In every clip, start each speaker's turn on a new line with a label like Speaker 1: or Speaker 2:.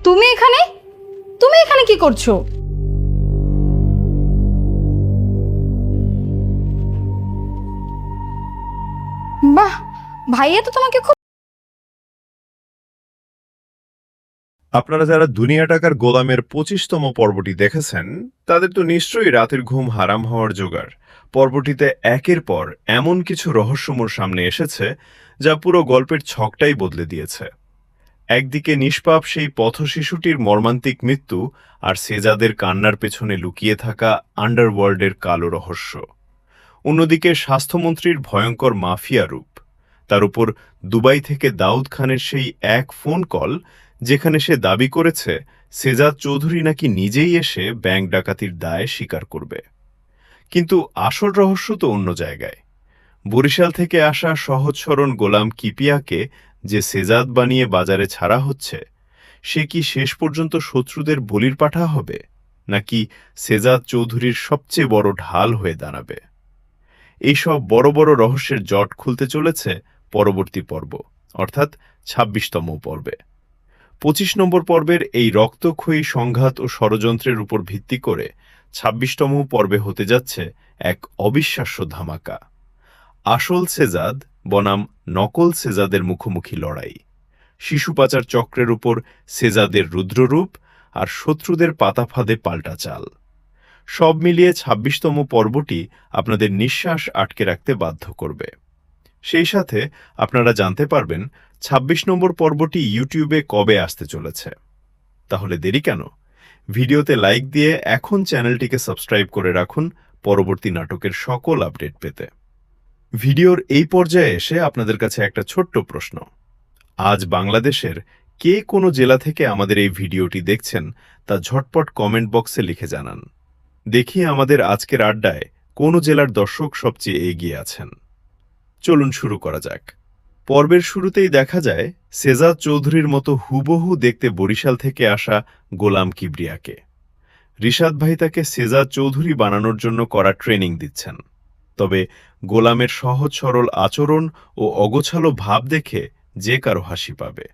Speaker 1: তুমি এখানে তুমি এখানে কি করছো? বাহ, ভাইয়া তো তোমাকে খুব।
Speaker 2: আপনারা যারা দুনিয়া টাকার গোলামের 25তম পর্বটি দেখেছেন তাদের তো নিশ্চয়ই রাতের ঘুম হারাম হওয়ার জোগাড়। পর্বটিতে একের পর এমন কিছু রহস্যময় সামনে এসেছে যা পুরো গল্পের ছকটাই বদলে দিয়েছে। একদিকে নিষ্পাপ সেই পথশিশুটির মর্মান্তিক মৃত্যু, আর সেজাদের কান্নার পেছনে লুকিয়ে থাকা আন্ডারওয়ার্ল্ডের কালো রহস্য। অন্যদিকে স্বাস্থ্যমন্ত্রীর ভয়ঙ্কর মাফিয়া রূপ, তার উপর দুবাই থেকে দাউদ খানের সেই এক ফোন কল যেখানে সে দাবি করেছে সেজাদ চৌধুরী নাকি নিজেই এসে ব্যাংক ডাকাতির দায় স্বীকার করবে। কিন্তু আসল রহস্য তো অন্য জায়গায়। বরিশাল থেকে আসা সহজ সরল গোলাম কিপিয়াকে যে সেজাদ বানিয়ে বাজারে ছাড়া হচ্ছে, সে কি শেষ পর্যন্ত শত্রুদের বলির পাঠা হবে, নাকি সেজাদ চৌধুরীর সবচেয়ে বড় ঢাল হয়ে দাঁড়াবে? এইসব বড় বড় রহস্যের জট খুলতে চলেছে পরবর্তী পর্ব, অর্থাৎ ২৬তম পর্বে। ২৫ নম্বর পর্বের এই রক্তক্ষয়ী সংঘাত ও ষড়যন্ত্রের উপর ভিত্তি করে ২৬তম পর্বে হতে যাচ্ছে এক অবিশ্বাস্য ধামাকা। আসল সেজাদ বনাম নকল সেজাদের মুখোমুখি লড়াই, শিশু পাচার চক্রের উপর সেজাদের রুদ্ররূপ, আর শত্রুদের পাতা ফাঁদে পাল্টা চাল। সব মিলিয়ে ২৬তম পর্বটি আপনাদের নিঃশ্বাস আটকে রাখতে বাধ্য করবে। সেই সাথে আপনারা জানতে পারবেন ২৬ নম্বর পর্বটি ইউটিউবে কবে আসতে চলেছে। তাহলে দেরি কেন? ভিডিওতে লাইক দিয়ে এখন চ্যানেলটিকে সাবস্ক্রাইব করে রাখুন পরবর্তী নাটকের সকল আপডেট পেতে। ভিডিওর এই পর্যায়ে এসে আপনাদের কাছে একটা ছোট্ট প্রশ্ন। আজ বাংলাদেশের কে কোন জেলা থেকে আমাদের এই ভিডিওটি দেখছেন তা ঝটপট কমেন্ট বক্সে লিখে জানান। দেখি আমাদের আজকের আড্ডায় কোন জেলার দর্শক সবচেয়ে এগিয়ে আছেন। চলুন শুরু করা যাক। পর্বের শুরুতেই দেখা যায় সেজাদ চৌধুরীর মতো হুবহু দেখতে বরিশাল থেকে আসা গোলাম কিবরিয়াকে। রিশাদ ভাই তাকে সেজাদ চৌধুরী বানানোর জন্য করা ট্রেনিং দিচ্ছেন। তবে গোলামের সহজ সরল আচরণ ও অগোছালো ভাব দেখে যে কারো হাসি পাবে।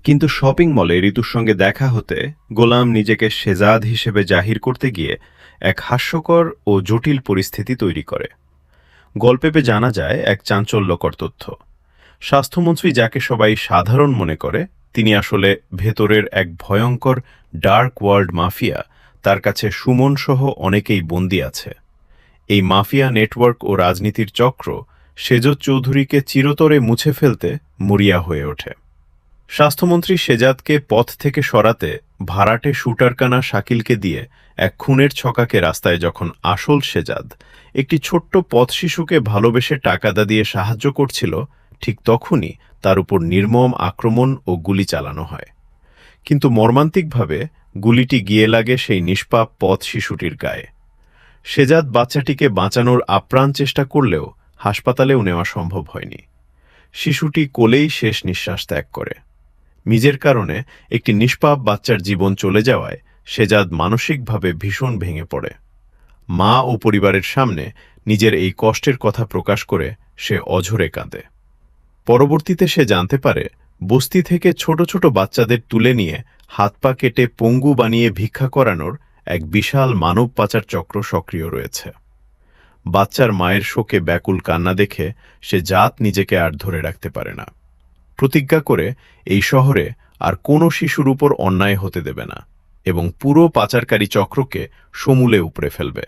Speaker 2: কিন্তু শপিং মলে ঋতুর সঙ্গে দেখা হতে গোলাম নিজেকে সেজাদ হিসেবে জাহির করতে গিয়ে এক হাস্যকর ও জটিল পরিস্থিতি তৈরি করে। গল্পে জানা যায় এক চাঞ্চল্যকর তথ্য। স্বাস্থ্যমন্ত্রী যাকে সবাই সাধারণ মনে করে, তিনি আসলে ভেতরের এক ভয়ঙ্কর ডার্ক ওয়ার্ল্ড মাফিয়া। তার কাছে সুমন সহ অনেকেই বন্দী আছে। এই মাফিয়া নেটওয়ার্ক ও রাজনীতির চক্র সেজদ চৌধুরীকে চিরতরে মুছে ফেলতে মরিয়া হয়ে ওঠে। স্বাস্থ্যমন্ত্রী সেজাদকে পথ থেকে সরাতে ভাড়াটে শুটারকানা শাকিলকে দিয়ে এক খুনের ছকাকে রাস্তায় যখন আসল সেজাদ একটি ছোট্ট পথ শিশুকে ভালোবেসে টাকাদা দিয়ে সাহায্য করছিল, ঠিক তখনই তার উপর নির্মম আক্রমণ ও গুলি চালানো হয়। কিন্তু মর্মান্তিকভাবে গুলিটি গিয়ে লাগে সেই নিষ্পাপ পথ শিশুটির গায়ে। সেজাদ বাচ্চাটিকে বাঁচানোর আপ্রাণ চেষ্টা করলেও হাসপাতালেও নেওয়া সম্ভব হয়নি। শিশুটি কোলেই শেষ নিঃশ্বাস ত্যাগ করে। নিজের কারণে একটি নিষ্পাপ বাচ্চার জীবন চলে যাওয়ায় সেজাদ মানসিকভাবে ভীষণ ভেঙে পড়ে। মা ও পরিবারের সামনে নিজের এই কষ্টের কথা প্রকাশ করে সে অঝরে কাঁদে। পরবর্তীতে সে জানতে পারে বস্তি থেকে ছোট ছোট বাচ্চাদের তুলে নিয়ে হাত পা কেটে পঙ্গু বানিয়ে ভিক্ষা করানোর এক বিশাল মানব পাচার চক্র সক্রিয় রয়েছে। বাচ্চার মায়ের শোকে ব্যাকুল কান্না দেখে সে জাত নিজেকে আর ধরে রাখতে পারে না। প্রতিজ্ঞা করে এই শহরে আর কোনো শিশুর উপর অন্যায় হতে দেবে না এবং পুরো পাচারকারী চক্রকে সমূলে উপড়ে ফেলবে।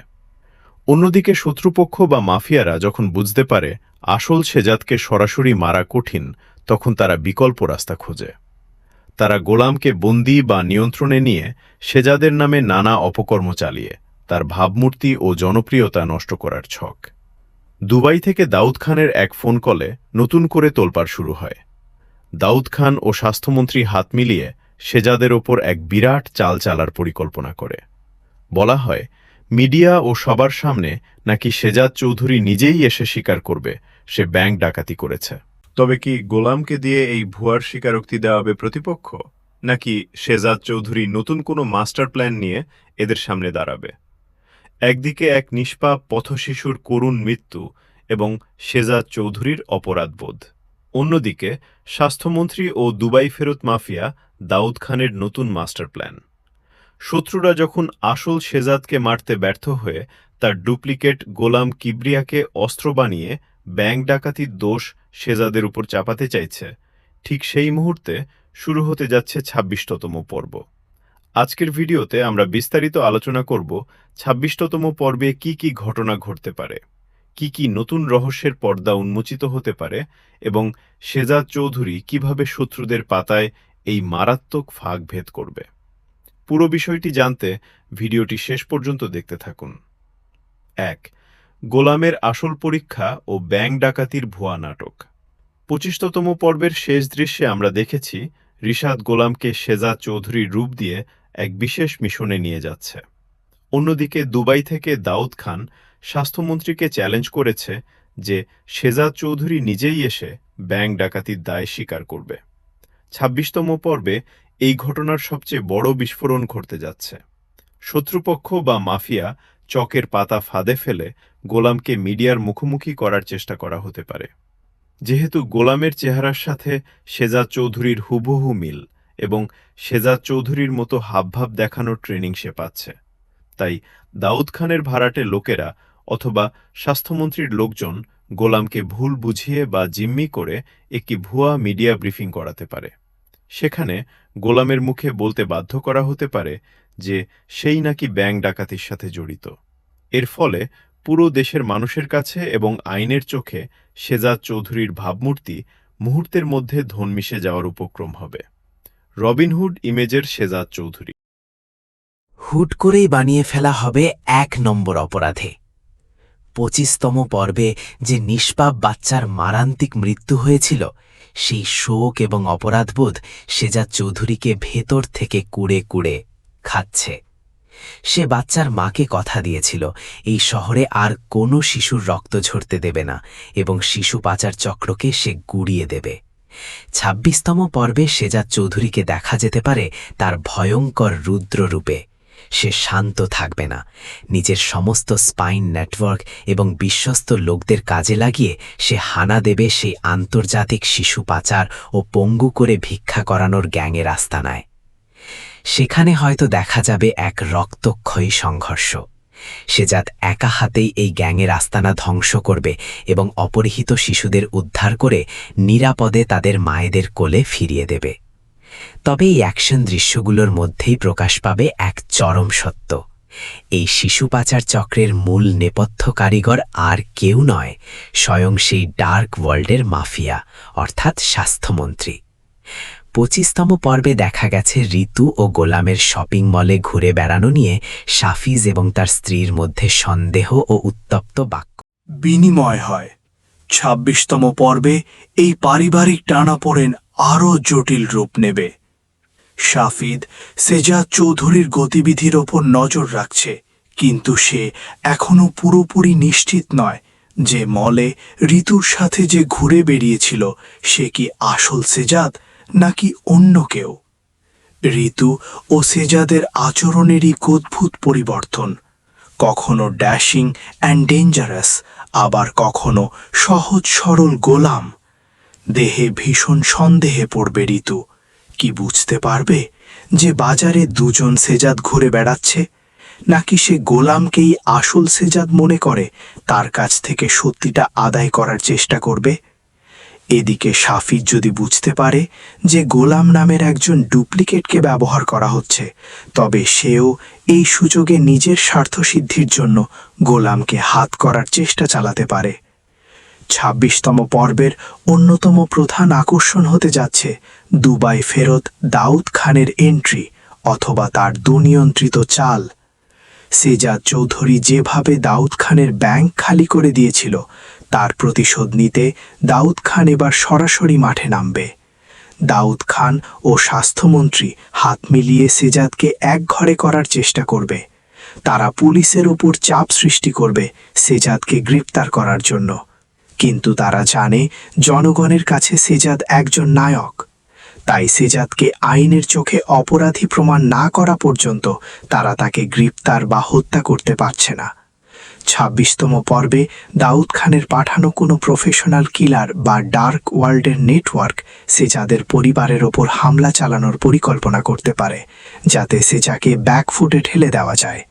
Speaker 2: অন্যদিকে শত্রুপক্ষ বা মাফিয়ারা যখন বুঝতে পারে আসল সেজাদকে সরাসরি মারা কঠিন, তখন তারা বিকল্প রাস্তা খোঁজে। তারা গোলামকে বন্দী বা নিয়ন্ত্রণে নিয়ে সেজাদের নামে নানা অপকর্ম চালিয়ে তার ভাবমূর্তি ও জনপ্রিয়তা নষ্ট করার ছক। দুবাই থেকে দাউদ খানের এক ফোন কলে নতুন করে তোলপাড় শুরু হয়। দাউদ খান ও স্বাস্থ্যমন্ত্রী হাত মিলিয়ে সেজাদের ওপর এক বিরাট চাল চালার পরিকল্পনা করে। বলা হয় মিডিয়া ও সবার সামনে নাকি সেজাদ চৌধুরী নিজেই এসে স্বীকার করবে সে ব্যাংক ডাকাতি করেছে। তবে কি গোলামকে দিয়ে এই ভুয়ার স্বীকারোক্তি দেওয়া হবে প্রতিপক্ষ, নাকি সেজাদ চৌধুরী নতুন কোনো মাস্টার প্ল্যান নিয়ে এদের সামনে দাঁড়াবে? একদিকে এক নিষ্পাপ পথশিশুর করুণ মৃত্যু এবং সেজাদ চৌধুরীর অপরাধবোধ, অন্যদিকে স্বাস্থ্যমন্ত্রী ও দুবাই ফেরত মাফিয়া দাউদ খানের নতুন মাস্টার প্ল্যান। শত্রুরা যখন আসল শেজাদকে মারতে ব্যর্থ হয়ে তার ডুপ্লিকেট গোলাম কিবরিয়াকে অস্ত্র বানিয়ে ব্যাংক ডাকাতির দোষ শেজাদের উপর চাপাতে চাইছে, ঠিক সেই মুহূর্তে শুরু হতে যাচ্ছে ২৬তম পর্ব। আজকের ভিডিওতে আমরা বিস্তারিত আলোচনা করব ২৬তম পর্বে কি কি ঘটনা ঘটতে পারে, কি কি নতুন রহস্যের পর্দা উন্মোচিত হতে পারে এবং শেজাদ চৌধুরী কিভাবে শত্রুদের পাতায় এই মারাত্মক ফাঁক ভেদ করবে। পুরো বিষয়টি জানতে ভিডিওটি শেষ পর্যন্ত দেখতে থাকুন। ১. গোলামের আসল পরীক্ষা ও ব্যাংক ডাকাতির ভুয়া নাটক। ২৫তম পর্বের শেষ দৃশ্যে আমরা দেখেছি রিশাদ গোলামকে শেজাদ চৌধুরীর রূপ দিয়ে এক বিশেষ মিশনে নিয়ে যাচ্ছে। অন্যদিকে দুবাই থেকে দাউদ খান স্বাস্থ্যমন্ত্রীকে চ্যালেঞ্জ করেছে যে শেজাদ চৌধুরী নিজেই এসে ব্যাংক ডাকাতির দায় স্বীকার করবে। ২৬তম পর্বে এই ঘটনার সবচেয়ে বড় বিস্ফোরণ ঘটতে যাচ্ছে। শত্রুপক্ষ বা মাফিয়া চকের পাতা ফাঁদে ফেলে গোলামকে মিডিয়ার মুখোমুখি করার চেষ্টা করা হতে পারে। যেহেতু গোলামের চেহারার সাথে শেজাদ চৌধুরীর হুবহু মিল এবং শেজাদ চৌধুরীর মতো হাবভাব দেখানোর ট্রেনিং সে পাচ্ছে, তাই দাউদ খানের ভাড়াটে লোকেরা অথবা স্বাস্থ্যমন্ত্রীর লোকজন গোলামকে ভুল বুঝিয়ে বা জিম্মি করে একটি ভুয়া মিডিয়া ব্রিফিং করাতে পারে। সেখানে গোলামের মুখে বলতে বাধ্য করা হতে পারে যে সেই নাকি ব্যাংক ডাকাতির সাথে জড়িত। এর ফলে পুরো দেশের মানুষের কাছে এবং আইনের চোখে শেজাদ চৌধুরীর ভাবমূর্তি মুহূর্তের মধ্যে ধন মিশে যাওয়ার উপক্রম হবে। রবিনহুড ইমেজের শেজাদ চৌধুরী
Speaker 3: হুট করেই বানিয়ে ফেলা হবে ১ নম্বর অপরাধে। ২৫তম পর্বে যে নিষ্পাপ বাচ্চার মারান্তিক মৃত্যু হয়েছিল, সেই শোক এবং অপরাধবোধ শেজাদ চৌধুরীকে ভেতর থেকে কুড়ে কুড়ে খাচ্ছে। সে বাচ্চার মাকে কথা দিয়েছিল এই শহরে আর কোনো শিশুর রক্ত ঝরতে দেবে না এবং শিশু পাচার চক্রকে সে গুড়িয়ে দেবে। ২৬তম পর্বে শেজাদ চৌধুরীকে দেখা যেতে পারে তার ভয়ঙ্কর রুদ্র রূপে। সে শান্ত থাকবে না, নিজের সমস্ত স্পাইন নেটওয়ার্ক এবং বিশ্বস্ত লোকদের কাজে লাগিয়ে সে হানা দেবে সেই আন্তর্জাতিক শিশু পাচার ও পঙ্গু করে ভিক্ষা করানোর গ্যাংয়ের আস্তানায়। সেখানে হয়তো দেখা যাবে এক রক্তক্ষয়ী সংঘর্ষ। শেজাদ একা হাতেই এই গ্যাংয়ের আস্তানা ধ্বংস করবে এবং অপহৃত শিশুদের উদ্ধার করে নিরাপদে তাদের মায়েদের কোলে ফিরিয়ে দেবে। তবে এই অ্যাকশন দৃশ্যগুলোর মধ্যেই প্রকাশ পাবে এক চরম সত্য। এই শিশু পাচার চক্রের মূল নেপথ্য কারিগর আর কেউ নয়, স্বয়ং সেই ডার্ক ওয়ার্ল্ডের মাফিয়া অর্থাৎ স্বাস্থ্যমন্ত্রী। ২৫তম পর্বে দেখা গেছে ঋতু ও গোলামের শপিং মলে ঘুরে বেড়ানো নিয়ে শাফিজ এবং তার স্ত্রীর মধ্যে সন্দেহ ও উত্তপ্ত বাক্য
Speaker 4: বিনিময় হয়। ২৬তম পর্বে এই পারিবারিক টানাপোড়েন আরও জটিল রূপ নেবে। শাফিদ শেজাদ চৌধুরীর গতিবিধির ওপর নজর রাখছে, কিন্তু সে এখনও পুরোপুরি নিশ্চিত নয় যে মলে ঋতুর সাথে যে ঘুরে বেরিয়েছিল সে কি আসল শেজাদ নাকি অন্য কেউ। ঋতু ও শেজাদের আচরণেরই অদ্ভুত পরিবর্তন, কখনো ড্যাশিং অ্যান্ড ডেঞ্জারাস, আবার কখনো সহজ সরল গোলাম। দেহে ভীষণ সন্দেহে পড়বে ঋতু। কি বুঝতে পারবে যে বাজারে দুজন শেজাদ ঘুরে বেড়াচ্ছে, নাকি সে গোলামকেই আসল শেজাদ মনে করে তার কাছ থেকে সত্যিটা আদায় করার চেষ্টা করবে? এদিকে শাফিজ যদি বুঝতে পারে যে গোলাম নামের একজন ডুপ্লিকেটকে ব্যবহার করা হচ্ছে, তবে সেও এই সুযোগে নিজের স্বার্থসিদ্ধির জন্য গোলামকে হাত করার চেষ্টা চালাতে পারে। ২৬তম পর্বের অন্যতম প্রধান আকর্ষণ হতে যাচ্ছে দুবাই ফেরত দাউদ খানের এন্ট্রি অথবা তার দুনিয়ন্ত্রিত চাল। শেজাদ চৌধুরী যেভাবে দাউদ খানের ব্যাংক খালি করে দিয়েছিল, তার প্রতিশোধ নিতে দাউদ খান এবার সরাসরি মাঠে নামবে। দাউদ খান ও স্বাস্থ্যমন্ত্রী হাত মিলিয়ে শেজাদকে একঘরে করার চেষ্টা করবে। তারা পুলিশের ওপর চাপ সৃষ্টি করবে শেজাদকে গ্রেপ্তার করার জন্য, কিন্তু তারা জানে জনগণের কাছে শেজাদ একজন নায়ক। তাই শেজাদকে আইনের চোখে অপরাধী প্রমাণ না করা পর্যন্ত তারা তাকে গ্রেপ্তার বা হত্যা করতে পারছে না। ২৬তম পর্বে দাউদ খানের পাঠানো কোনো প্রফেশনাল কিলার বা ডার্ক ওয়ার্ল্ডের নেটওয়ার্ক সেজাদের পরিবারের ওপর হামলা চালানোর পরিকল্পনা করতে পারে, যাতে সেজাকে ব্যাকফুটে ঠেলে দেওয়া যায়।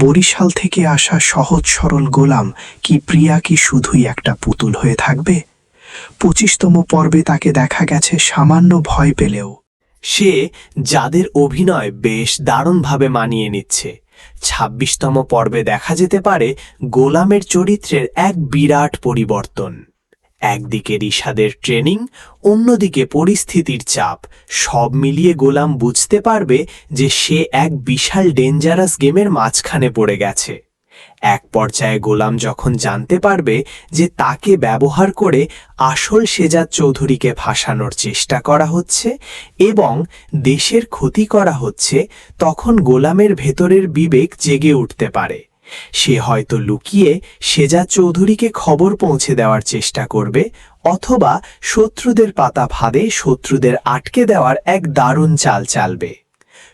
Speaker 4: বরিশাল থেকে আসা সহজ সরল গোলাম কি প্রিয়া কি শুধুই একটা পুতুল হয়ে থাকবে? ২৫তম পর্বে তাকে দেখা গেছে সামান্য ভয় পেলেও
Speaker 3: সে যাদের অভিনয় বেশ দারুণভাবে মানিয়ে নিচ্ছে। ২৬তম পর্বে দেখা যেতে পারে গোলামের চরিত্রের এক বিরাট পরিবর্তন। একদিকে রিশাদের ট্রেনিং, অন্যদিকে পরিস্থিতির চাপ, সব মিলিয়ে গোলাম বুঝতে পারবে যে সে এক বিশাল ডেঞ্জারাস গেমের মাঝখানে পড়ে গেছে। এক পর্যায়ে গোলাম যখন জানতে পারবে যে তাকে ব্যবহার করে আসল সেজাদ চৌধুরীকে ফাঁসানোর চেষ্টা করা হচ্ছে এবং দেশের ক্ষতি করা হচ্ছে, তখন গোলামের ভেতরের বিবেক জেগে উঠতে পারে। সে হয়তো লুকিয়ে সেজাদ চৌধুরীকে খবর পৌঁছে দেওয়ার চেষ্টা করবে, অথবা শত্রুদের পাতা ফাঁদে শত্রুদের আটকে দেওয়ার এক দারুণ চাল চালবে।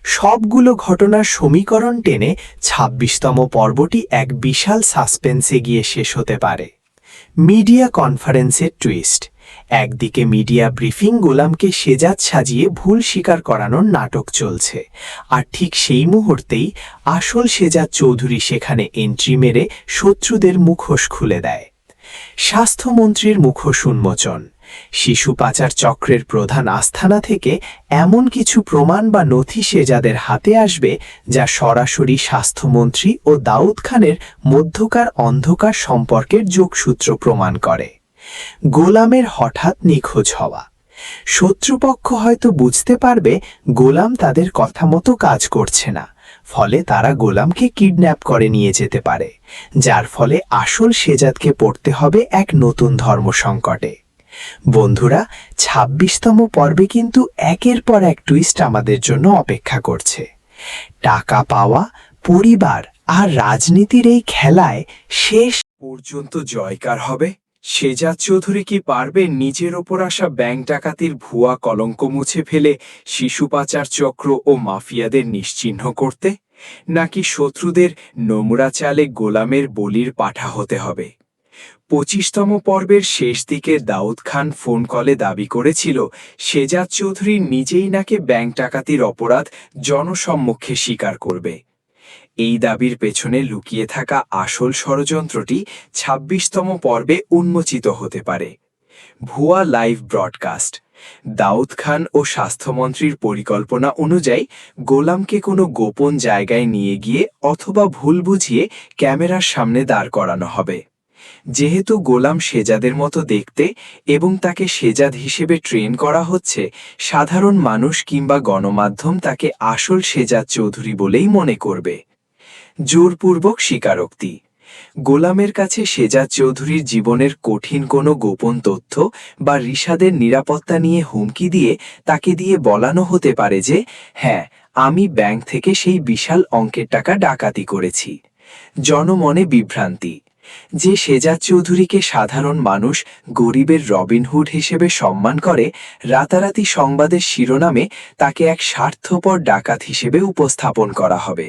Speaker 3: সবগুলো ঘটনার সমীকরণ টেনে ২৬তম পর্বটি এক বিশাল সাসপেন্সে গিয়ে শেষ হতে পারে। মিডিয়া কনফারেন্সের টুইস্ট। একদিকে মিডিয়া ব্রিফিং গোলামকে সেজাদ সাজিয়ে ভুল স্বীকার করানোর নাটক চলছে, আর ঠিক সেই মুহূর্তেই আসল সেজাদ চৌধুরী সেখানে এন্ট্রি মেরে শত্রুদের মুখোশ খুলে দেয়। স্বাস্থ্যমন্ত্রীর মুখোশ উন্মোচন। শিশু পাচার চক্রের প্রধান আস্থানা থেকে এমন কিছু প্রমাণ বা নথি সেজাদের হাতে আসবে যা সরাসরি স্বাস্থ্যমন্ত্রী ও দাউদ খানের মধ্যকার অন্ধকার সম্পর্কের যোগসূত্র প্রমাণ করে। গোলামের হঠাৎ নিখোঁজ হওয়া। শত্রুপক্ষ হয়তো বুঝতে পারবে গোলাম তাদের কথা মতো কাজ করছে না, ফলে তারা গোলামকে কিডন্যাপ করে নিয়ে যেতে পারে, যার ফলে আসল সেজাদকে পড়তে হবে এক নতুন ধর্মসংকটে। বন্ধুরা, ২৬তম পর্বে কিন্তু একের পর এক টুইস্ট আমাদের জন্য অপেক্ষা করছে। টাকা পাওয়া, পরিবার আর রাজনীতির এই খেলায় শেষ পর্যন্ত জয়কার হবে। সেজাদ চৌধুরী কি পারবে নিজের ওপর আসা ব্যাংক ডাকাতির ভুয়া কলঙ্ক মুছে ফেলে শিশু পাচার চক্র ও মাফিয়াদের নিশ্চিহ্ন করতে, নাকি শত্রুদের নোংরা চালে গোলামের বলির পাঠা হতে হবে? ২৫তম পর্বের শেষ দিকে দাউদ খান ফোন কলে দাবি করেছিল সেজাদ চৌধুরী নিজেই নাকি ব্যাংক ডাকাতির অপরাধ জনসম্মুখে স্বীকার করবে। এই দাবির পেছনে লুকিয়ে থাকা আসল ষড়যন্ত্রটি ২৬তম পর্বে উন্মোচিত হতে পারে। ভুয়া লাইভ ব্রডকাস্ট। দাউদ খান ও স্বাস্থ্যমন্ত্রীর পরিকল্পনা অনুযায়ী গোলামকে কোনো গোপন জায়গায় নিয়ে গিয়ে অথবা ভুল বুঝিয়ে ক্যামেরার সামনে দাঁড় করানো হবে। যেহেতু গোলাম সেজাদের মতো দেখতে এবং তাকে সেজাদ হিসেবে ট্রেন করা হচ্ছে, সাধারণ মানুষ কিংবা গণমাধ্যম তাকে আসল সেজাদ চৌধুরী বলেই মনে করবে। জোরপূর্বক স্বীকারোক্তি। গোলামের কাছে সেজাদ চৌধুরীর জীবনের কঠিন কোনো গোপন তথ্য বা রিশাদের নিরাপত্তা নিয়ে হুমকি দিয়ে তাকে দিয়ে বলানো হতে পারে যে, হ্যাঁ, আমি ব্যাংক থেকে সেই বিশাল অঙ্কের টাকা ডাকাতি করেছি। জনমনে বিভ্রান্তি। যে সেজাদ চৌধুরীকে সাধারণ মানুষ গরিবের রবিনহুড হিসেবে সম্মান করে, রাতারাতি সংবাদের শিরোনামে তাকে এক স্বার্থপর ডাকাত হিসেবে উপস্থাপন করা হবে।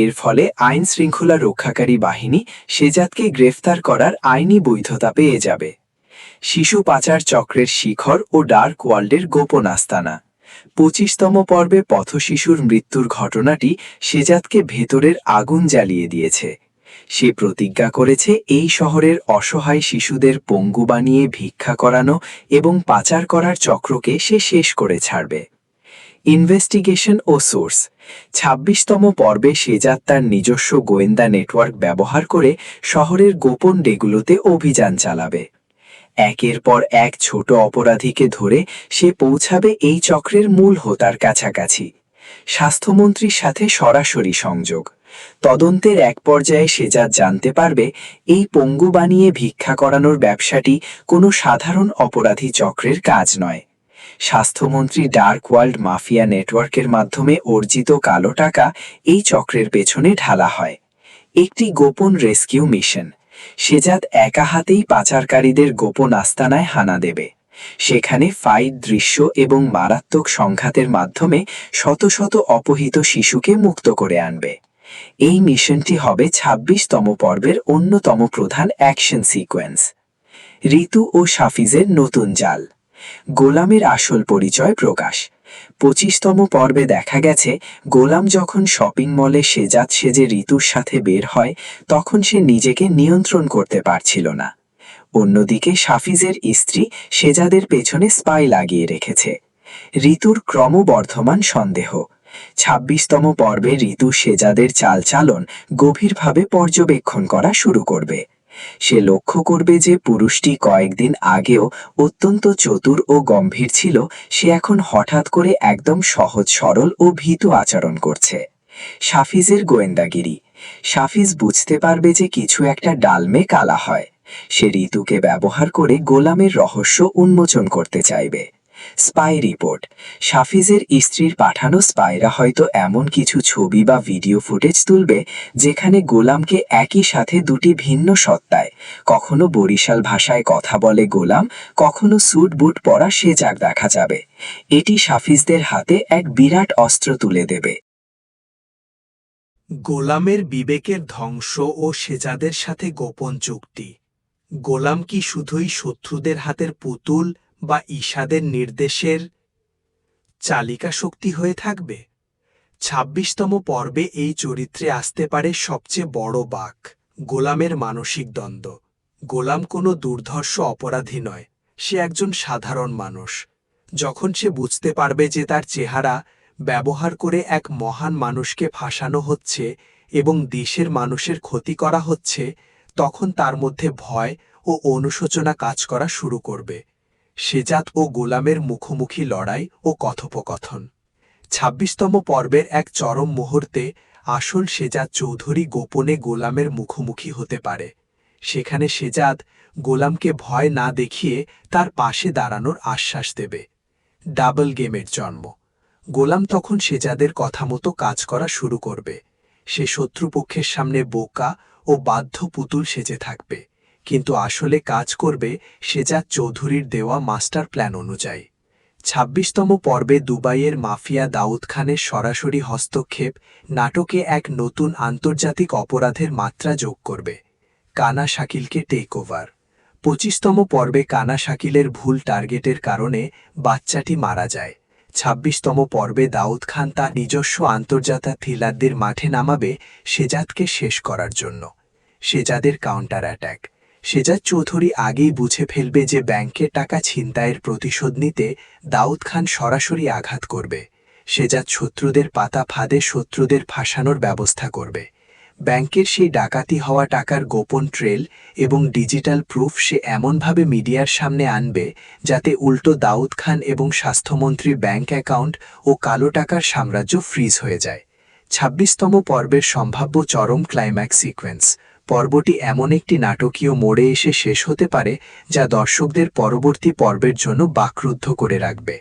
Speaker 3: এর ফলে আইন শৃঙ্খলা রক্ষাকারী বাহিনী সেজাদকে গ্রেফতার করার আইনি বৈধতা পেয়ে যাবে। শিশু পাচার চক্রের শিখর ও ডার্ক ওয়ার্ল্ডের গোপন আস্তানা। ২৫তম পর্বে পথশিশুর মৃত্যুর ঘটনাটি সেজাদকে ভেতরের আগুন জ্বালিয়ে দিয়েছে। সে প্রতিজ্ঞা করেছে এই শহরের অসহায় শিশুদের পঙ্গু বানিয়ে ভিক্ষা করানো এবং পাচার করার চক্রকে সে শেষ করে ছাড়বে। ইনভেস্টিগেশন ও সোর্স। ২৬তম পর্বে সেজাদ তার নিজস্ব গোয়েন্দা নেটওয়ার্ক ব্যবহার করে শহরের গোপন ডেগুলোতে অভিযান চালাবে। একের পর এক ছোট অপরাধীকে ধরে সে পৌঁছাবে এই চক্রের মূল হোতার কাছাকাছি। স্বাস্থ্যমন্ত্রীর সাথে সরাসরি সংযোগ। তদন্তের এক পর্যায়ে সেজাদ জানতে পারবে এই পঙ্গু বানিয়ে ভিক্ষা করানোর ব্যবসাটি কোনো সাধারণ অপরাধী চক্রের কাজ নয়। স্বাস্থ্যমন্ত্রী ডার্ক ওয়ার্ল্ড মাফিয়া নেটওয়ার্কের মাধ্যমে অর্জিত কালো টাকা এই চক্রের পেছনে ঢালা হয়। একটি গোপন রেস্কিউ মিশন। সেজাদ একা হাতেই পাচারকারীদের গোপন আস্তানায় হানা দেবে। সেখানে ফাইট দৃশ্য এবং মারাত্মক সংঘাতের মাধ্যমে শত শত অপহৃত শিশুকে মুক্ত করে আনবে। এই মিশনটি হবে ২৬তম পর্বের অন্যতম প্রধান অ্যাকশন সিকোয়েন্স। ঋতু ও সাফিজের নতুন জাল, গোলামের আসল পরিচয় প্রকাশ। ২৫তম পর্বে দেখা গেছে গোলাম যখন শপিং মলে সেজাত সেজে ঋতুর সাথে বের হয় তখন সে নিজেকে নিয়ন্ত্রণ করতে পারছিল না। অন্যদিকে সাফিজের স্ত্রী সেজাদের পেছনে স্পাই লাগিয়ে রেখেছে। ঋতুর ক্রমবর্ধমান সন্দেহ। ২৬তম পর্বে ঋতু সেজাদের চালচালন গভীরভাবে পর্যবেক্ষণ করা শুরু করবে। সে লক্ষ্য করবে যে পুরুষটি কয়েকদিন আগেও অত্যন্ত চতুর ও গম্ভীর ছিল, সে এখন হঠাৎ করে একদম সহজ সরল ও ভীতু আচরণ করছে। সাফিজের গোয়েন্দাগিরি। সাফিজ বুঝতে পারবে যে কিছু একটা ডালমে কালা হয়। সে ঋতুকে ব্যবহার করে গোলামের রহস্য উন্মোচন করতে চাইবে। Spy report. সাফিজের স্ত্রীর পাঠানো স্পাইরা হয়তো এমন কিছু ছবি বা ভিডিও ফুটেজ তুলবে যেখানে গোলামকে একই সাথে দুটি ভিন্ন সত্তায়, কখনো বরিশাল ভাষায় কথা বলে গোলাম, কখনো স্যুট বুট পরা সেজাক দেখা যাবে। এটি সাফিজদের হাতে এক বিরাট অস্ত্র তুলে দেবে।
Speaker 4: গোলামের বিবেকের ধ্বংস ও সেজাদের সাথে গোপন চুক্তি। গোলাম কি শুধুই শত্রুদের হাতের পুতুল বা ঈশাদের নির্দেশের চালিকা শক্তি হয়ে থাকবে? ২৬তম পর্বে এই চরিত্রে আসতে পারে সবচেয়ে বড় বাঁক, গোলামের মানসিক দ্বন্দ্ব। গোলাম কোনো দুর্ধর্ষ অপরাধী নয়, সে একজন সাধারণ মানুষ। যখন সে বুঝতে পারবে যে তার চেহারা ব্যবহার করে এক মহান মানুষকে ফাঁসানো হচ্ছে এবং দেশের মানুষের ক্ষতি করা হচ্ছে, তখন তার মধ্যে ভয় ও অনুশোচনা কাজ করা শুরু করবে। সেজাত ও গোলামের মুখোমুখি লড়াই ও কথোপকথন। ২৬তম পর্বের এক চরম মুহূর্তে আসল সেজাত চৌধুরী গোপনে গোলামের মুখোমুখি হতে পারে। সেখানে সেজাত গোলামকে ভয় না দেখিয়ে তার পাশে দাঁড়ানোর আশ্বাস দেবে। ডাবল গেমের জন্ম। গোলাম তখন সেজাদের কথা মতো কাজ করা শুরু করবে। সে শত্রুপক্ষের সামনে বোকা ও বাধ্য পুতুল সেজে থাকবে, কিন্তু আসলে কাজ করবে সেজাদ চৌধুরীর দেওয়া মাস্টার প্ল্যান অনুযায়ী। ২৬তম পর্বে দুবাইয়ের মাফিয়া দাউদ খানের সরাসরি হস্তক্ষেপ নাটকে এক নতুন আন্তর্জাতিক অপরাধের মাত্রা যোগ করবে। কানা শাকিলকে টেক ওভার। ২৫তম পর্বে কানা শাকিলের ভুল টার্গেটের কারণে বাচ্চাটি মারা যায়। ২৬তম পর্বে দাউদ খান তার নিজস্ব আন্তর্জাতিক থ্রিলারদের মাঠে নামাবে সেজাদকে শেষ করার জন্য। সেজাদের কাউন্টার অ্যাটাক। সেজাদ চৌধুরী আগেই বুঝে ফেলবে যে ব্যাংকের টাকা ছিনতাইয়ের প্রতিশোধ নিতে দাউদ খান সরাসরি আঘাত করবে। সেজাদ শত্রুদের পাতা ফাঁদে শত্রুদের ফাঁসানোর ব্যবস্থা করবে। ব্যাংকের সেই ডাকাতি হওয়া টাকার গোপন ট্রেল এবং ডিজিটাল প্রুফ সে এমনভাবে মিডিয়ার সামনে আনবে যাতে উল্টো দাউদ খান এবং স্বাস্থ্যমন্ত্রীর ব্যাংক অ্যাকাউন্ট ও কালো টাকার সাম্রাজ্য ফ্রিজ হয়ে যায়। ২৬তম পর্বের সম্ভাব্য চরম ক্লাইম্যাক্স সিকোয়েন্স। পর্বটি এমন একটি নাটকীয় মোড়ে এসে শেষ হতে পারে যা দর্শকদের পরবর্তী পর্বের জন্য বাকরুদ্ধ করে রাখবে।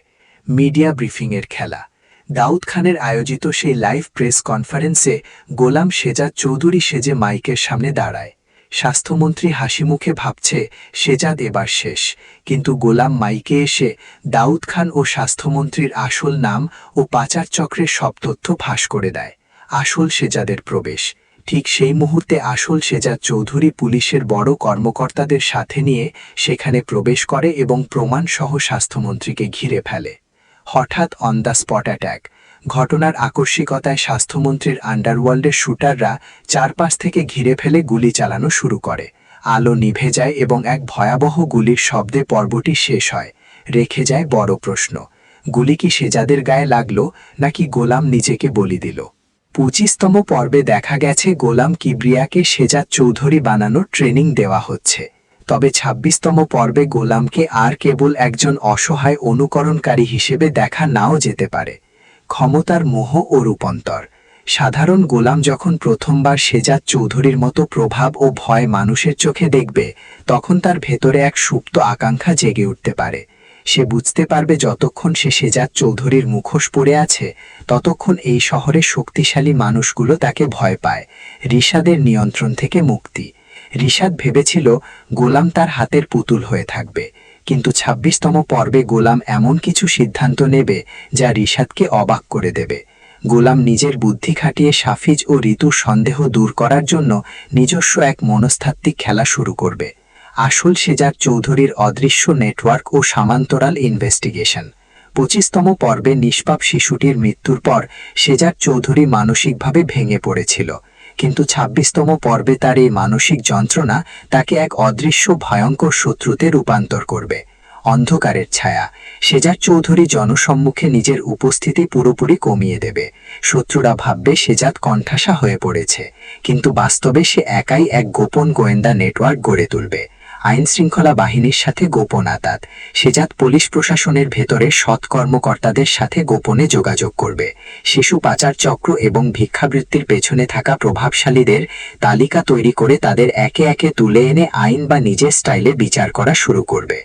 Speaker 4: মিডিয়া ব্রিফিংয়ের খেলা। দাউদ খানের আয়োজিত সেই লাইভ প্রেস কনফারেন্সে গোলাম সেজাদ চৌধুরী সেজে মাইকের সামনে দাঁড়ায়। স্বাস্থ্যমন্ত্রী হাসিমুখে ভাবছে সেজাদ এবার শেষ, কিন্তু গোলাম মাইকে এসে দাউদ খান ও স্বাস্থ্যমন্ত্রীর আসল নাম ও পাচার চক্রের সব তথ্য ফাঁস করে দেয়। আসল সেজাদের প্রবেশ। ঠিক সেই মুহূর্তে আসল সেজাদ চৌধুরী পুলিশের বড় কর্মকর্তাদের সাথে নিয়ে সেখানে প্রবেশ করে এবং প্রমাণসহ স্বাস্থ্যমন্ত্রীকে ঘিরে ফেলে। হঠাৎ অন দ্য স্পট অ্যাট্যাক। ঘটনার আকস্মিকতায় স্বাস্থ্যমন্ত্রীর আন্ডারওয়ার্ল্ডের শুটাররা চারপাশ থেকে ঘিরে ফেলে গুলি চালানো শুরু করে। আলো নিভে যায় এবং এক ভয়াবহ গুলির শব্দে পর্বটি শেষ হয়। রেখে যায় বড় প্রশ্ন, গুলি কি সেজাদের গায়ে লাগলো নাকি গোলাম নিজেকে বলি দিল? ২৫তম পর্বে দেখা গেছে গোলাম কিবরিয়াকে সেজাদ চৌধুরী বানানোর ট্রেনিং দেওয়া হচ্ছে। তবে ২৬তম পর্বে গোলামকে আর কেবল একজন অসহায় অনুকরণকারী হিসেবে দেখা নাও যেতে পারে। ক্ষমতার মোহ ও রূপান্তর। সাধারণ গোলাম যখন প্রথমবার সেজাদ চৌধুরীর মতো প্রভাব ও ভয় মানুষের চোখে দেখবে তখন তার ভেতরে এক সুপ্ত আকাঙ্ক্ষা জেগে উঠতে পারে। সে বুঝতে পারবে যতক্ষণ সে সেজাদ চৌধুরীর মুখোশ পড়ে আছে ততক্ষণ এই শহরের শক্তিশালী মানুষগুলো তাকে ভয় পায়। রিশাদের নিয়ন্ত্রণ থেকে মুক্তি। রিশাদ ভেবেছিল গোলাম তার হাতের পুতুল হয়ে থাকবে, কিন্তু ২৬তম পর্বে গোলাম এমন কিছু সিদ্ধান্ত নেবে যা রিশাদকে অবাক করে দেবে।
Speaker 3: গোলাম নিজের বুদ্ধি খাটিয়ে সাফিজ ও ঋতুর সন্দেহ দূর করার জন্য নিজস্ব এক মনস্তাত্ত্বিক খেলা শুরু করবে। আসল সেজাদ চৌধুরীর অদৃশ্য নেটওয়ার্ক ও সমান্তরাল ইনভেস্টিগেশন। 25তম পর্বে নিষ্পাপ শিশুটির মৃত্যুর পর সেজাদ চৌধুরী মানসিকভাবে ভেঙে পড়েছিল, কিন্তু 26তম পর্বে তার এই মানসিক যন্ত্রণা তাকে এক অদৃশ্য ভয়ঙ্কর শত্রুতে রূপান্তর করবে। অন্ধকারের ছায়া। সেজাদ চৌধুরী জনসম্মুখে নিজের উপস্থিতি পুরোপুরি কমিয়ে দেবে। শত্রুরা ভাববে সেজাদ কণ্ঠাসা হয়ে পড়েছে, কিন্তু বাস্তবে সে একাই এক গোপন গোয়েন্দা নেটওয়ার্ক গড়ে তুলবে। আইন শৃঙ্খলা বাহিনীর সাথে গোপন আতাত। সেজাদ পুলিশ প্রশাসনের ভেতরে সৎ কর্মকর্তাদের সাথে গোপনে যোগাযোগ করবে। শিশু পাচার চক্র এবং ভিক্ষাবৃত্তির পেছনে থাকা প্রভাবশালীদের তালিকা তৈরি করে তাদের একে একে তুলে এনে আইন বা নিজের স্টাইলে বিচার করা শুরু করবে।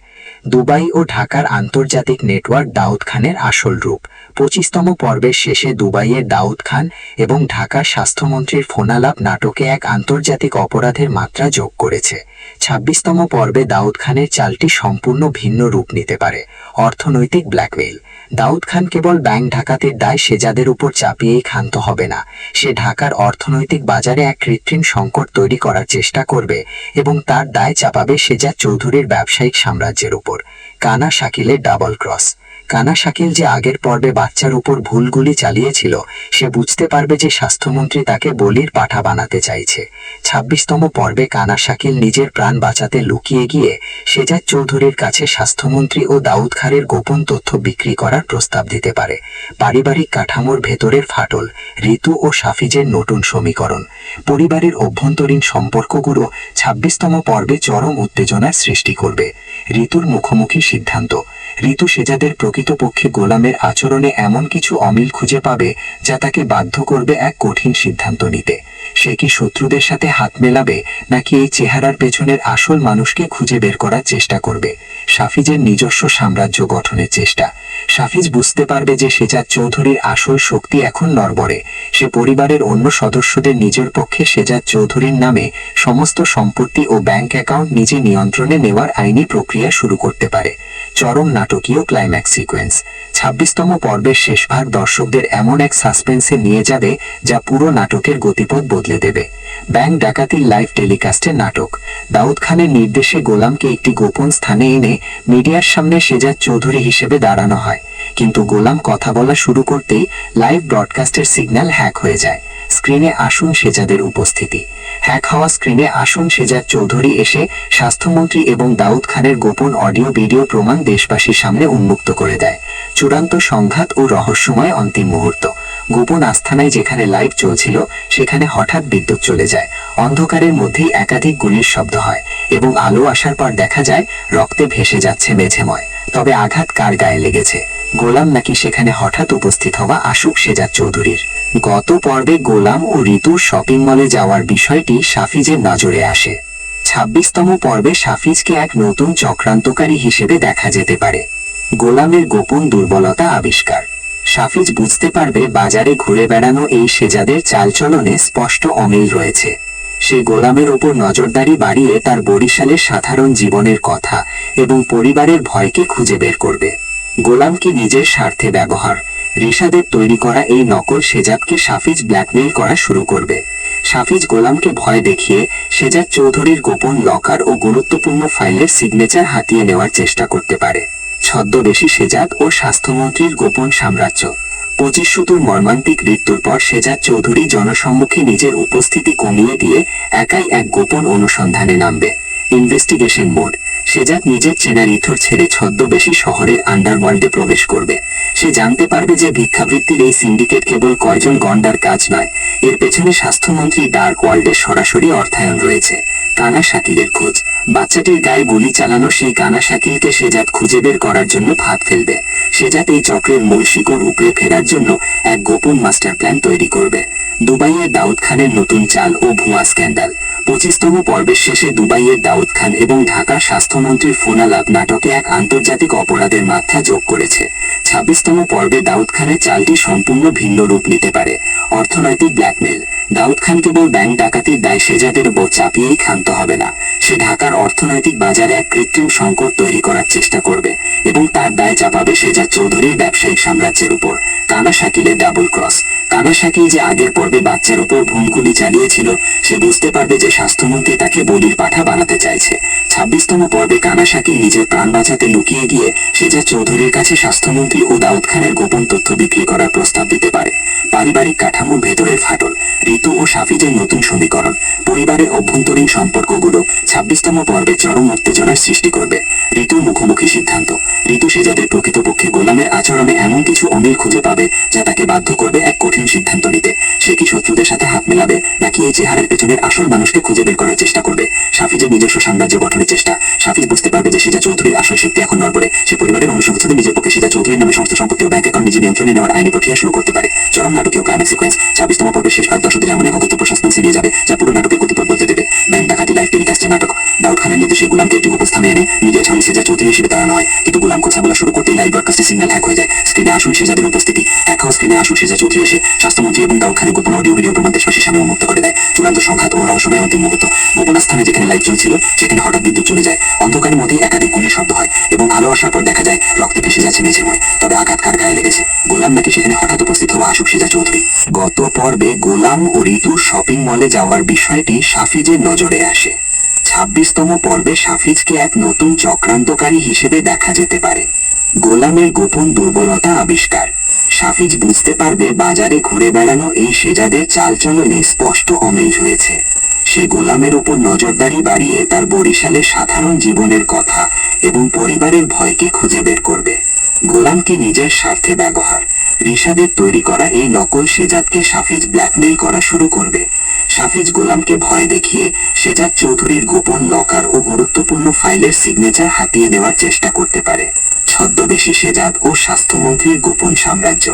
Speaker 3: দুবাই ও ঢাকার আন্তর্জাতিক নেটওয়ার্ক দাউদ খানের আসল রূপ। 25তম পর্বের শেষে দুবাইয়ের দাউদ খান এবং ঢাকার স্বাস্থ্যমন্ত্রীর ফোনালাপ নাটকে এক আন্তর্জাতিক অপরাধের মাত্রা যোগ করেছে। 26তম পর্বে দাউদ খানের চালটি সম্পূর্ণ ভিন্ন রূপ নিতে পারে। অর্থনৈতিক ব্ল্যাকমেইল। দাউদ খান কেবল ব্যাংক ডাকাতির দায় সেজাদের উপর চাপিয়েই ক্ষান্ত হবে না, সে ঢাকার অর্থনৈতিক বাজারে এক কৃত্রিম সংকট তৈরি করার চেষ্টা করবে এবং তার দায় চাপাবে সেজাদ চৌধুরীর ব্যবসায়িক সাম্রাজ্যের উপর। কানা শাকিলের ডাবল ক্রস। কানা শাকিল যে আগের পর্বে বাচ্চার উপর ভুল গুলি চালিয়েছিল, সে বুঝতে পারবে যে স্বাস্থ্যমন্ত্রী তাকে বলির পাঠা বানাতে চাইছে। 26তম পর্বে কানা শাকিল নিজের প্রাণ বাঁচাতে লুকিয়ে গিয়ে সেজাদ চৌধুরীর কাছে স্বাস্থ্যমন্ত্রী ও দাউদ খানের গোপন তথ্য বিক্রি করার প্রস্তাব দিতে পারে। পারিবারিক কাঠামোর ভেতরের ফাটল। ঋতু ও সাফিজের নতুন সমীকরণ। পরিবারের অভ্যন্তরীণ সম্পর্কগুলো 26তম পর্বে চরম উত্তেজনার সৃষ্টি করবে। ঋতুর মুখোমুখি সিদ্ধান্ত। ঋতু সেজাদের প্রকৃতপক্ষে গোলামের আচরণে এমন কিছু অমিল খুঁজে পাবে যা তাকে বাধ্য করবে এক কঠিন সিদ্ধান্ত নিতে। সে কি শত্রুদের সাথে হাত মেলাবে, নাকি এই চেহারার পেছনের আসল মানুষকে খুঁজে বের করার চেষ্টা করবে? সাফিজের নিজস্ব সাম্রাজ্য গঠনের চেষ্টা। সাফিজ বুঝতে পারবে যে সেজাদ চৌধুরীর আসল শক্তি এখন নড়বড়ে। সে পরিবারের অন্য সদস্যদের নিজের পক্ষে সেজাদ চৌধুরীর নামে সমস্ত সম্পত্তি ও ব্যাংক অ্যাকাউন্ট নিজে নিয়ন্ত্রণে নেওয়ার আইনি প্রক্রিয়া শুরু করতে পারে। চরম নাটকীয় ক্লাইম্যাক্স সিকোয়েন্স। 26তম পর্বের শেষ ভাগ দর্শকদের এমন এক সাসপেন্সে নিয়ে যাবে যা পুরো নাটকের গতিপথ বদলে দেবে। ব্যাংক ডাকাতির লাইভ টেলিকাস্টের নাটক। দাউদ খানের নির্দেশে গোলামকে একটি গোপন স্থানে এনে মিডিয়ার সামনে সেজাদ চৌধুরী হিসেবে দাঁড়ানো হয়, কিন্তু গোলাম কথা বলা শুরু করতেই লাইভ ব্রডকাস্টের সিগন্যাল হ্যাক হয়ে যায়। স্ক্রিনে আসুন সেজাদের উপস্থিতি। হ্যাক হওয়া স্ক্রিনে আসুন সেজাদ চৌধুরী এসে স্বাস্থ্যমন্ত্রী এবং দাউদ খানের গোপন অডিও ভিডিও প্রমাণ দেশবাসীর সামনে উন্মুক্ত করে দেয়। চূড়ান্ত সংঘাত ও রহস্যময় অন্তিম মুহূর্ত। গোপন আস্থানায় যেখানে লাইভ চলছিল সেখানে হঠাৎ বিদ্যুৎ চলে যায়। অন্ধকারের মধ্যেই একাধিক গুলির শব্দ হয় এবং আলো আসার পর দেখা যায় রক্তে ভেসে যাচ্ছে মেঝেময়। তবে আঘাত কার গায়ে লেগেছে, গোলাম নাকি সেখানে হঠাৎ উপস্থিত হওয়া আশুক সেজাদ চৌধুরীর? গত পর্বে গোলাম ও ঋতুর শপিং মলে যাওয়ার বিষয়টি সাফিজের নজরে আসে। 26তম পর্বে সাফিজকে এক নতুন চক্রান্তকারী হিসেবে দেখা যেতে পারে। গোলামের গোপন দুর্বলতা আবিষ্কার। সাফিজ বুঝতে পারবে বাজারে ঘুরে বেড়ানো এই সেজাদের চালচলনে স্পষ্ট অমিল রয়েছে। সে গোলামের ওপর নজরদারি বাড়িয়ে তার বরিশালের সাধারণ জীবনের কথা এবং পরিবারের ভয়কে খুঁজে বের করবে। গোলামকে নিজের স্বার্থে ব্যবহার। রিশাদের তৈরি করা এই নকল সেজাদকে সাফিজ ব্ল্যাকমেইল করা শুরু করবে। সাফিজ গোলামকে ভয় দেখিয়ে সেজাদ চৌধুরীর গোপন লকার ও গুরুত্বপূর্ণ ফাইলের সিগনেচার হাতিয়ে নেওয়ার চেষ্টা করতে পারে। ছদ্মবেশী সেজাদ ও স্বাস্থ্যমন্ত্রীর গোপন সাম্রাজ্য। 25 শতুর মর্মান্তিক মৃত্যুর পর সেজাদ চৌধুরী জনসম্মুখে নিজের উপস্থিতি কমিয়ে দিয়ে একাই এক গোপন অনুসন্ধানে নামবে। Investigation mode. সেজাদ নিজের চেনা ঋতুর ছেড়ে ছদ্মবেশী শহরের আন্ডারওয়ার্ল্ডে প্রবেশ করবে। সে জানতে পারবে যে ভিক্ষাবৃত্তির এই সিন্ডিকেট কেবল কয়জন গন্ডার কাজ নয়, এর পেছনে স্বাস্থ্যমন্ত্রী ডার্ক ওয়ার্ল্ডের সরাসরি অর্থায়ন রয়েছে। কানা শাকিলের খোঁজ। বাচ্চাটির গায়ে গুলি চালানো সেই কানা শাকিলকে সেজাদ খুঁজে বের করার জন্য ভাত ফেলবে। সেজাদ এই চক্রের মূল শিকড় উপড়ে ফেরার জন্য এক গোপন মাস্টার প্ল্যান তৈরি করবে। দুবাইয়ের দাউদ খানের নতুন চাল ও ভুয়া স্ক্যান্ডাল। 25তম পর্বের শেষে দুবাইয়ের দাউদ খান এবং ঢাকার স্বাস্থ্যমন্ত্রীর ফোনালাপ নাটকে এক আন্তর্জাতিক অপরাধের মাত্রা যোগ করেছে। 26তম পর্বে দাউদ খানের চালটি সম্পূর্ণ ভিন্ন রূপ নিতে পারে। অর্থনৈতিক ব্ল্যাকমেল। দাউদ খান কেবল ব্যাংক ডাকাতির দায় সেজাদের উপর চাপিয়েই ক্ষান্ত হবে না, সে ঢাকার অর্থনৈতিক বাজারে এক কৃত্রিম সংকট তৈরি করার চেষ্টা করবে এবং তার দায় চাপাবে সেজাদ চৌধুরীর ব্যবসায়িক সাম্রাজ্যের উপর। কানা শাকিলের ডাবল ক্রস।
Speaker 5: কানা শাকিল যে আগের পর্বে বাচ্চার উপর ভুলগুলি চালিয়েছিল, সে বুঝতে পারবে যে স্বাস্থ্যমন্ত্রী তাকে বলির পাঠা বানাতে চাইছে। 26তম পর্বে কানা শাকিল নিজের প্রাণ বাঁচাতে লুকিয়ে গিয়ে সেজাদ চৌধুরীর কাছে স্বাস্থ্যমন্ত্রী ও দাউদ খানের গোপন তথ্য বিক্রি করার প্রস্তাব দিতে পারে। পারিবারিক কাঠামোর ভেতরের ফাটল, ঋতু ও সাফিজের নতুন সমীকরণ, পরিবারের অভ্যন্তরীণ সম্পর্কগুলো 26তম পর্বে চরম উত্তেজনার সৃষ্টি করবে। ঋতুর মুখোমুখি সিদ্ধান্ত। ঋতু সেজাদের প্রকৃতপক্ষে গোলামের আচরণে এমন কিছু অমিল খুঁজে পাবে যা তাকে বাধ্য করবে এক কঠিন সিদ্ধান্ত নিতে। সে কি শত্রুদের সাথে হাত মেলাবে, নাকি এই চেহারের পেছনের আসল মানুষকে খুঁজে বের করার চেষ্টা করবে? সাফিজের নিজস্ব সাম্রাজ্য গঠনের চেষ্টা। সাফিজ বুঝতে পারবে যে সেজাদ চৌধুরীর আসল শক্তি এখন নড়বড়ে। সে পরিবারের অনুসংখ্যানে নিজের পক্ষে সেজাদ চৌধুরীর নামে সমস্ত সম্পত্তি ও ব্যাংক অ্যাকাউন্ট নিজে নিয়ন্ত্রণে নেওয়ার আইনি প্রক্রিয়া শুরু করতে পারে। চরম নাটকীয় ক্লাইম্যাক্স সিকোয়েন্স। 26তম পর্বের শেষ 10 এমন এক অভূতপূর্ব সাসপেন্স এগিয়ে যাবে যা পুরো নাটকের গতিপথ বদলে দেবে। ব্যাংক ডাকাতি লাইভ টেলিকাস্টের নাটক। দাউদ খানের নির্দেশে গোলামকে একটি উপস্থানে এনে মিডিয়া ছাড়ি সেজাদ চৌধুরী হিসেবে তাড়ানো হয়, কিন্তু গোলাম কথা বলা শুরু করতেই লাইভ ব্রডকাস্টের সিগন্যাল হ্যাক হয়ে যায়। স্ক্রিনে আসুন সেজাদের উপস্থিতি। এখন স্ক্রিনে আসুন সেজাদ চৌধুরী এসে স্বাস্থ্যমন্ত্রী এবং দাউদ খানের গোপন অডিও ভিডিও প্রমাণ দেশবাসীর সামনে উন্মুক্ত করে দেয়। চূড়ান্ত সংঘাত ও রহস্যময় অন্তিম মুহূর্ত। গোপন স্থানে যেখানে লাইভ চলছিল সেখানে হঠাৎ বিদ্যুৎ চলে যায়। অন্ধকারের মধ্যে একাধিক গুলির শব্দ হয় এবং আলো আসার পর দেখা যায় রক্তে ভেসে যাচ্ছে মেঝেময়। তবে আঘাত কার গায়ে লেগেছে? গোলাম নাকি সেখানে হঠাৎ উপস্থিত হওয়া আশুক সেজাদ চৌধুরী? গত পর্বে গোলাম ও ঋতুর শপিং মলে যাওয়ার বিষয়টি সাফিজের নজরে আসে। 26তম পর্বে সাফিজকে এক নতুন চক্রান্তকারী হিসেবে দেখা যেতে পারে। গোলামের গোপন দুর্বলতা আবিষ্কার। সাফিজ বুঝতে পারবে বাজারে ঘুরে বেড়ানো এই সেজাদের চালচলনে স্পষ্ট অমিল হয়েছে। সে গোলামের উপর নজরদারি বাড়িয়ে তার বরিশালের সাধারণ জীবনের কথা এবং পরিবারের ভয়কে খুঁজে বের করবে। গোলামকে নিজের স্বার্থে ব্যবহার। রিশাদের তৈরি করা এই নকল সেজাদকে সাফিজ ব্ল্যাকমেইল করা শুরু করবে। সাফিজ গোলামকে ভয় দেখিয়ে সেজাদ চৌধুরীর গোপন লকার ও গুরুত্বপূর্ণ ফাইলের সিগনেচার হাতিয়ে নেওয়ার চেষ্টা করতে পারে। ছদ্মবেশী সেজাদ ও স্বাস্থ্যমন্ত্রীর গোপন সাম্রাজ্য।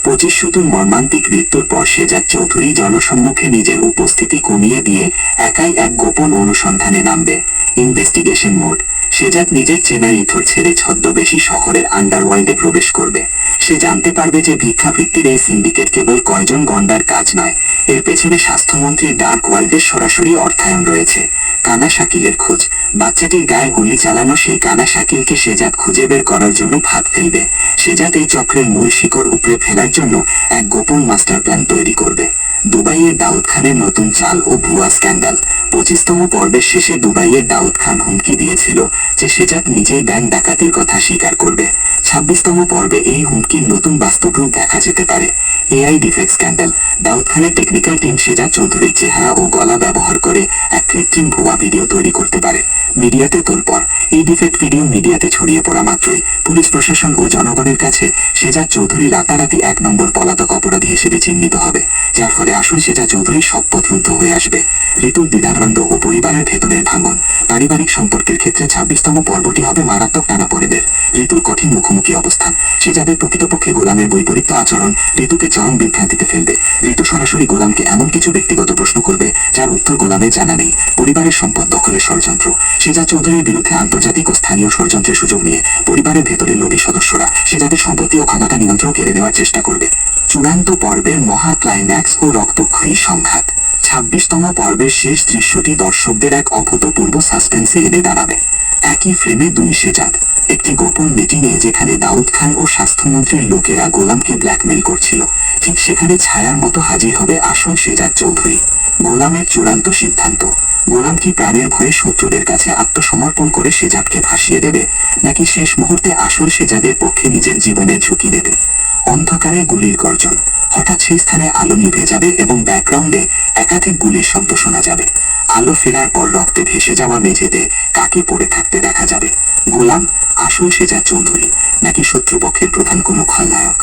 Speaker 5: 25 শতর মর্মান্তিক মৃত্যুর পর সেজাদ চৌধুরী জনসম্মুখে নিজের উপস্থিতি কমিয়ে দিয়ে একাই এক গোপন অনুসন্ধানে নামবে। Investigation mode. সেজাদ নিজের চেনা ইথর ছেড়ে ছদ্মবেশী শহরের আন্ডারওয়ার্ল্ডে প্রবেশ করবে। সে জানতে পারবে যে ভিক্ষাবৃত্তির এই সিন্ডিকেট কেবল কয়জন গন্ডার কাজ নয়, এর পেছনে স্বাস্থ্যমন্ত্রীর ডার্ক ওয়ার্ল্ডের সরাসরি অর্থায়ন রয়েছে। কানা শাকিলের খোঁজ। বাচ্চাটির গায়ে গুলি চালানো সেই কানা শাকিলকে সেজাদ খুঁজে বের করার জন্য ফাঁদ ফেলবে। সেজাদ এই চক্রের মূল শিকড় উপড়ে ফেলার জন্য এক গোপন মাস্টার প্ল্যান তৈরি করবে। দুবাইয়ের দাউদ খানের নতুন চাল ও ভুয়া স্ক্যান্ডাল। 25তম পর্বের শেষে দুবাইয়ের দাউদ খান হুমকি দিয়েছিল যে সেজাদ নিজেই ব্যাংক ডাকাতির কথা স্বীকার করবে। 26তম পর্বে এই হুমকির নতুন বাস্তব রূপ দেখা যেতে পারে। AI defect scandal. দাউদ খানের টেকনিক্যাল টিম সেজাদ চৌধুরীর চেহারা ও গলা ব্যবহার করে এক কৃত্রিম ভুয়া ভিডিও তৈরি করতে পারে। মিডিয়াতে তোলপাড়। এই ডিফেক্ট ভিডিও মিডিয়াতে ছড়িয়ে পড়া মাত্রই পুলিশ প্রশাসন ও জনগণের কাছে সেজাদ চৌধুরী রাতারাতি 1 নম্বর পলাতক অপরাধী হিসেবে চিহ্নিত হবে, যার ফলে আসল সেজাদ চৌধুরীর সব পথ রুদ্ধ হয়ে আসবে। ঋতুর দ্বিধাদ্বন্দ্ব ও পরিবারের ভেতরের ভাঙন। পারিবারিক সম্পর্কের ক্ষেত্রে 26তম পর্বটি হবে মারাত্মক টানাপোড়েনের। ঋতুর কঠিন মুখোমুখি অবস্থান। সেজাদের প্রকৃতপক্ষে গোলামের বৈপরীত্য আচরণ ঋতুকে চরম বিভ্রান্তিতে ফেলবে। ঋতু সরাসরি গোলামকে এমন কিছু ব্যক্তিগত প্রশ্ন করবে যার উত্তর গোলামের জানা নেই। পরিবারের সম্পদ দখলের ষড়যন্ত্র। সেজাদ চৌধুরীর বিরুদ্ধে আন্তর্জাতিক ও স্থানীয় ষড়যন্ত্রের সুযোগ নিয়ে পরিবারের ভেতরের লোভী সদস্যরা সেজাদের সম্পত্তি ও ক্ষমতা নিয়ন্ত্রণ কেড়ে নেওয়ার চেষ্টা করবে। চূড়ান্ত পর্বের মহা ক্লাইম্যাক্স ও রক্তক্ষয়ী সংঘাত। 26তম পর্বের শেষ দৃশ্যটি দর্শকদের এক অভূতপূর্ব সাসপেন্সে এনে দাঁড়াবে। একই ফ্রেমে 2 সেজাদ। একটি গোপন মিটিংয়ে যেখানে দাউদ খান ও স্বাস্থ্যমন্ত্রীর লোকেরা গোলামকে ব্ল্যাকমেইল করছিল, ঠিক সেখানে ছায়ার মতো হাজির হবে আসল সেজাদ চৌধুরী। গোলামের চূড়ান্ত সিদ্ধান্ত। গোলাম কি প্রাণের ভয়ে শত্রুদের কাছে আত্মসমর্পণ করে সেজাদকে ভাসিয়ে দেবে, নাকি শেষ মুহূর্তে আসল সেজাদের পক্ষে নিজের জীবনের ঝুঁকি নেবে? অন্ধকারে গুলির গর্জন। হঠাৎ সেই স্থানে আলো নিভে যাবে এবং ব্যাকগ্রাউন্ডে একাধিক গুলির শব্দ শোনা যাবে। আলো ফেরার পর রক্তে ভেসে যাওয়া মেঝেতে কাকে পড়ে থাকতে দেখা যাবে? গোলাম, আসল সেজাদ চৌধুরী, নাকি শত্রুপক্ষের প্রধান কোনো খলনায়ক?